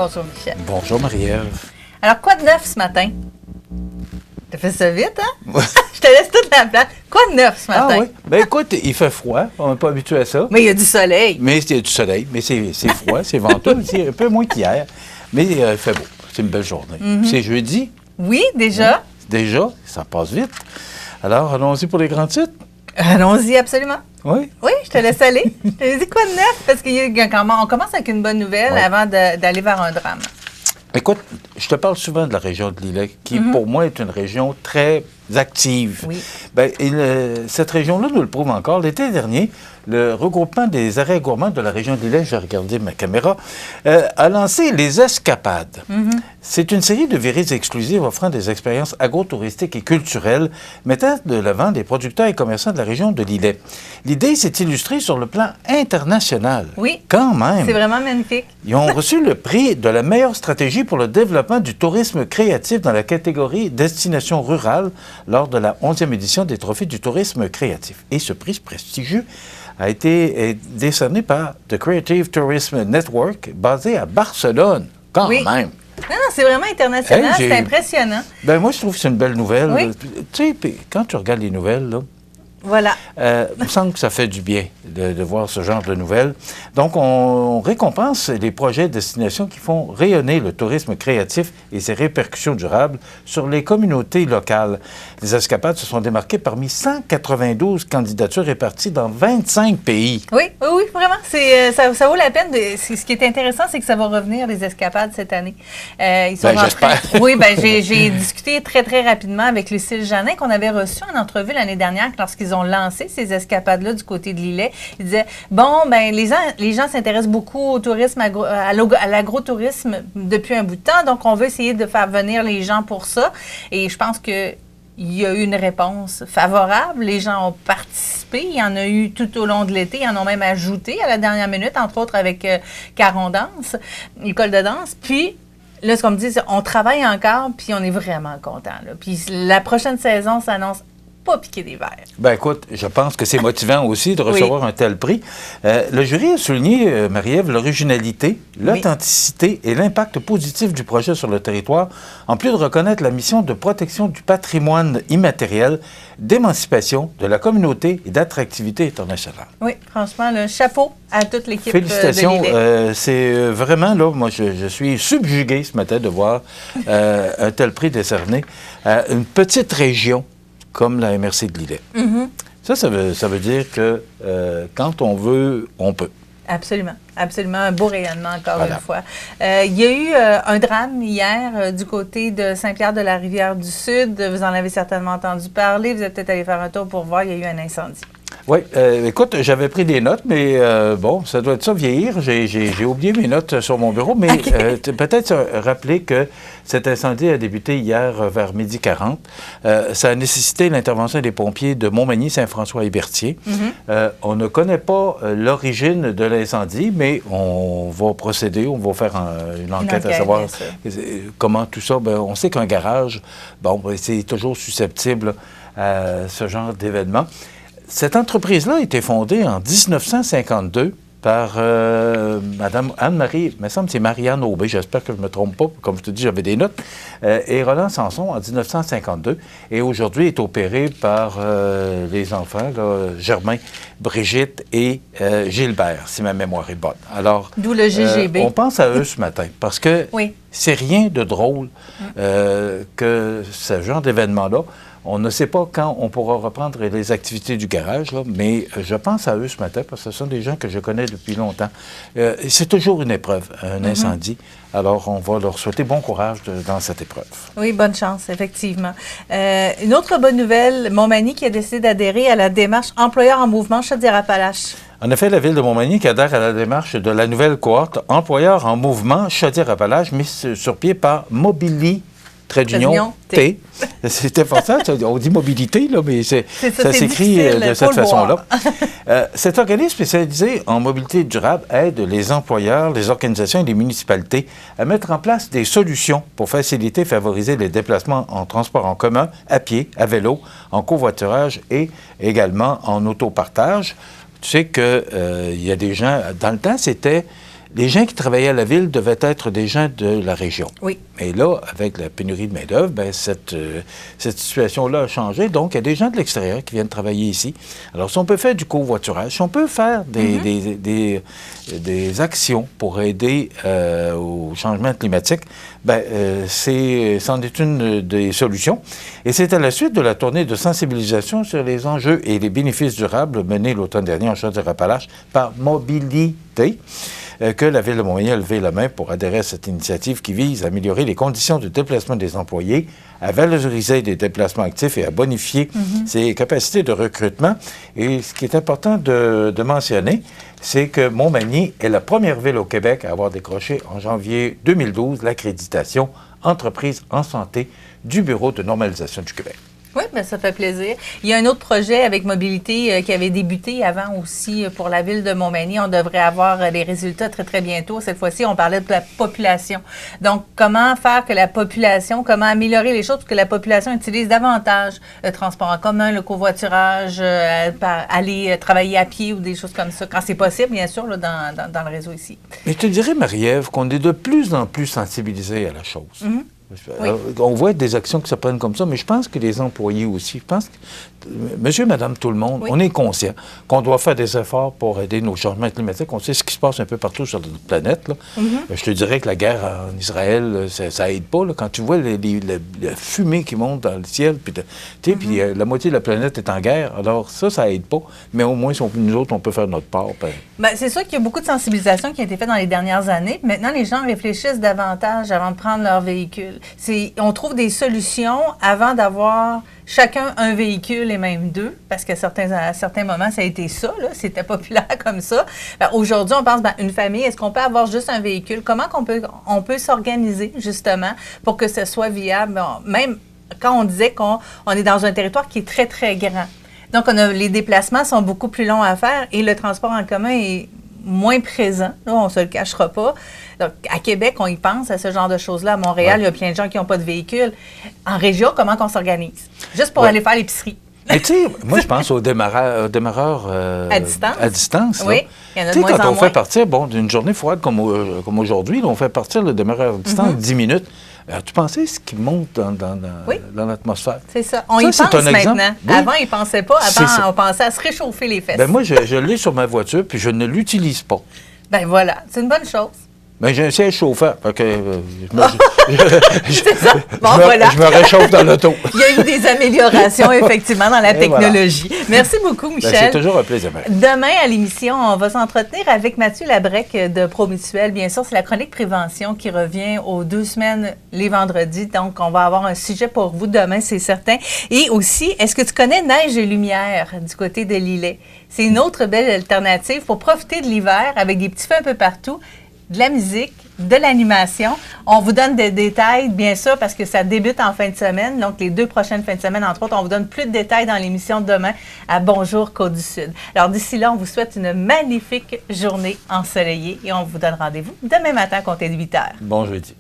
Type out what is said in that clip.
Bonjour, Michel. Bonjour, Marie-Ève. Alors, quoi de neuf ce matin? T'as fait ça vite, hein? Je te laisse toute la place. Quoi de neuf ce matin? Ah oui? Ben écoute, il fait froid. On n'est pas habitué à ça. Mais il y a du soleil. Mais il y a du soleil. Mais c'est froid, c'est venteux. C'est un peu moins qu'hier. Mais il fait beau. C'est une belle journée. C'est jeudi. Oui, déjà. Déjà, ça passe vite. Alors, allons-y pour les grands titres. Allons-y, absolument. Oui? Oui, je te laisse aller. Je te dis quoi de neuf? Parce qu'on commence avec une bonne nouvelle avant d'aller vers un drame. Écoute, je te parle souvent de la région de l'Îlet, qui pour moi est une région très active. Oui. Bien, cette région-là nous le prouve encore. L'été dernier, le regroupement des arrêts gourmands de la région de l'Îlet, j'ai regardé ma caméra, a lancé les Escapades. C'est une série de virées exclusives offrant des expériences agrotouristiques et culturelles mettant de l'avant des producteurs et commerçants de la région de l'Îlet. L'idée s'est illustrée sur le plan international. Oui. Quand même. C'est vraiment magnifique. Ils ont reçu le prix de la meilleure stratégie pour le développement du tourisme créatif dans la catégorie destination rurale lors de la 11e édition des Trophées du tourisme créatif. Et ce prix prestigieux a été décerné par The Creative Tourism Network, basé à Barcelone. Quand même. Non, c'est vraiment international, c'est impressionnant. Ben moi, je trouve que c'est une belle nouvelle. Oui. Tu sais, quand tu regardes les nouvelles, là, voilà. Il me semble que ça fait du bien de voir ce genre de nouvelles. Donc, on récompense les projets de destination qui font rayonner le tourisme créatif et ses répercussions durables sur les communautés locales. Les Escapades se sont démarquées parmi 192 candidatures réparties dans 25 pays. Oui, vraiment. Ça vaut la peine. Ce qui est intéressant, c'est que ça va revenir, les Escapades, cette année. J'espère. Oui, j'ai discuté très, très rapidement avec Lucille Janin, qu'on avait reçu en entrevue l'année dernière lorsqu'ils ont lancé ces escapades-là du côté de l'Îlet. Ils disaient, les gens s'intéressent beaucoup au tourisme, à l'agrotourisme depuis un bout de temps, donc on veut essayer de faire venir les gens pour ça. Et je pense que il y a eu une réponse favorable. Les gens ont participé. Il y en a eu tout au long de l'été. Ils en ont même ajouté à la dernière minute, entre autres avec Caron Danse, l'école de danse. Puis, là, ce qu'on me dit, c'est on travaille encore, puis on est vraiment content. Puis la prochaine saison s'annonce pas piquer des verres. Ben écoute, je pense que c'est motivant aussi de recevoir un tel prix. Le jury a souligné, Marie-Ève, l'originalité, l'authenticité et l'impact positif du projet sur le territoire, en plus de reconnaître la mission de protection du patrimoine immatériel, d'émancipation de la communauté et d'attractivité internationale. Oui, franchement, le chapeau à toute l'équipe. Félicitations. De l'Îlet. C'est vraiment, là, moi, je suis subjugué ce matin de voir un tel prix décerné à une petite région comme la MRC de l'Îlet. Ça veut dire que quand on veut, on peut. Absolument. Absolument. Un beau rayonnement, encore une fois. Il y a eu un drame hier du côté de Saint-Pierre-de-la-Rivière-du-Sud. Vous en avez certainement entendu parler. Vous êtes peut-être allé faire un tour pour voir. Il y a eu un incendie. Oui. Écoute, j'avais pris des notes, mais bon, ça doit être ça, vieillir. J'ai oublié mes notes sur mon bureau, mais peut-être rappeler que cet incendie a débuté hier vers 12h40. Ça a nécessité l'intervention des pompiers de Montmagny, Saint-François et Berthier. On ne connaît pas l'origine de l'incendie, mais on va procéder, on va faire une enquête à savoir comment tout ça. Ben, on sait qu'un garage, c'est toujours susceptible à ce genre d'événement. Cette entreprise-là a été fondée en 1952 par Mme Anne-Marie, il me semble que c'est Marianne Aubé, j'espère que je ne me trompe pas, comme je te dis, j'avais des notes, et Roland Sanson en 1952, et aujourd'hui est opérée par les enfants, là, Germain, Brigitte et Gilbert, si ma mémoire est bonne. Alors, d'où le GGB. On pense à eux ce matin, parce que c'est rien de drôle que ce genre d'événement-là. On ne sait pas quand on pourra reprendre les activités du garage, là, mais je pense à eux ce matin parce que ce sont des gens que je connais depuis longtemps. C'est toujours une épreuve, un incendie. Alors, on va leur souhaiter bon courage dans cette épreuve. Oui, bonne chance, effectivement. Une autre bonne nouvelle, Montmagny qui a décidé d'adhérer à la démarche Employeurs en mouvement Chaudière-Appalaches. En effet, la Ville de Montmagny qui adhère à la démarche de la nouvelle cohorte Employeurs en mouvement Chaudière-Appalaches mise sur pied par Mobili. Trait d'union, T. C'était pas ça, on dit mobilité, là, mais ça s'écrit de cette façon-là. Cet organisme spécialisé en mobilité durable aide les employeurs, les organisations et les municipalités à mettre en place des solutions pour faciliter et favoriser les déplacements en transport en commun, à pied, à vélo, en covoiturage et également en autopartage. Tu sais qu'il y a des gens, dans le temps, c'était les gens qui travaillaient à la ville devaient être des gens de la région. Oui. Et là, avec la pénurie de main-d'œuvre, ben, cette situation-là a changé. Donc, il y a des gens de l'extérieur qui viennent travailler ici. Alors, si on peut faire du covoiturage, si on peut faire des actions pour aider au changement climatique, ben, c'en est une des solutions. Et c'est à la suite de la tournée de sensibilisation sur les enjeux et les bénéfices durables menée l'automne dernier en Chaudière-Appalaches par Mobilité que la Ville de Montmagny a levé la main pour adhérer à cette initiative qui vise à améliorer les conditions de déplacement des employés, à valoriser des déplacements actifs et à bonifier ses capacités de recrutement. Et ce qui est important de mentionner, c'est que Montmagny est la première ville au Québec à avoir décroché en janvier 2012 l'accréditation Entreprise en santé du Bureau de normalisation du Québec. Oui, bien, ça fait plaisir. Il y a un autre projet avec Mobilité qui avait débuté avant aussi pour la ville de Montmagny. On devrait avoir les résultats très, très bientôt. Cette fois-ci, on parlait de la population. Donc, comment faire que la population, comment améliorer les choses pour que la population utilise davantage le transport en commun, le covoiturage, aller travailler à pied ou des choses comme ça, quand c'est possible, bien sûr, là, dans le réseau ici. Mais je te dirais, Marie-Ève, qu'on est de plus en plus sensibilisés à la chose. Oui. On voit des actions qui se prennent comme ça, mais je pense que les employés aussi, je pense que monsieur, madame, tout le monde, on est conscient qu'on doit faire des efforts pour aider nos changements climatiques. On sait ce qui se passe un peu partout sur notre planète. Là. Je te dirais que la guerre en Israël, ça aide pas. Là. Quand tu vois la fumée qui monte dans le ciel, puis la moitié de la planète est en guerre, alors ça aide pas. Mais au moins, nous autres, on peut faire notre part. Bien, c'est sûr qu'il y a beaucoup de sensibilisation qui a été faite dans les dernières années. Maintenant, les gens réfléchissent davantage avant de prendre leur véhicule. On trouve des solutions avant d'avoir chacun un véhicule et même deux, parce qu'à certains moments, ça a été ça, là, c'était populaire comme ça. Aujourd'hui, on pense, une famille, est-ce qu'on peut avoir juste un véhicule? Comment on peut s'organiser, justement, pour que ce soit viable? Même quand on disait qu'on est dans un territoire qui est très, très grand. Donc, les déplacements sont beaucoup plus longs à faire et le transport en commun est moins présent. Là, on ne se le cachera pas. Donc, à Québec, on y pense à ce genre de choses-là. À Montréal, il y a plein de gens qui n'ont pas de véhicule. En région, comment on s'organise? Juste pour aller faire l'épicerie. Mais tu sais, moi, je pense aux démarreurs à distance. Oui, il y en a de moins en moins. Quand on fait partir d'une journée froide comme aujourd'hui, là, on fait partir le démarreur à distance 10 minutes. Tu pensais ce qui monte dans l'atmosphère? C'est ça. On y pense maintenant. Oui. Avant, ils ne pensaient pas. Avant, on pensait à se réchauffer les fesses. Moi, je l'ai sur ma voiture, puis je ne l'utilise pas. Ben voilà, c'est une bonne chose. Mais j'ai un siège chauffant. C'est ça. Bon, voilà. Je me réchauffe dans l'auto. Il y a eu des améliorations, effectivement, dans la technologie. Voilà. Merci beaucoup, Michel. C'est toujours un plaisir. Demain, à l'émission, on va s'entretenir avec Mathieu Labrec de Promutuel. Bien sûr, c'est la chronique prévention qui revient aux 2 semaines les vendredis. Donc, on va avoir un sujet pour vous demain, c'est certain. Et aussi, est-ce que tu connais Neige et Lumière du côté de Lillet? C'est une autre belle alternative pour profiter de l'hiver avec des petits feux un peu partout. De la musique, de l'animation. On vous donne des détails, bien sûr, parce que ça débute en fin de semaine. Donc, les 2 prochaines fins de semaine, entre autres, on vous donne plus de détails dans l'émission de demain à Bonjour Côte-du-Sud. Alors, d'ici là, on vous souhaite une magnifique journée ensoleillée et on vous donne rendez-vous demain matin à compter de 8 heures. Bon jeudi.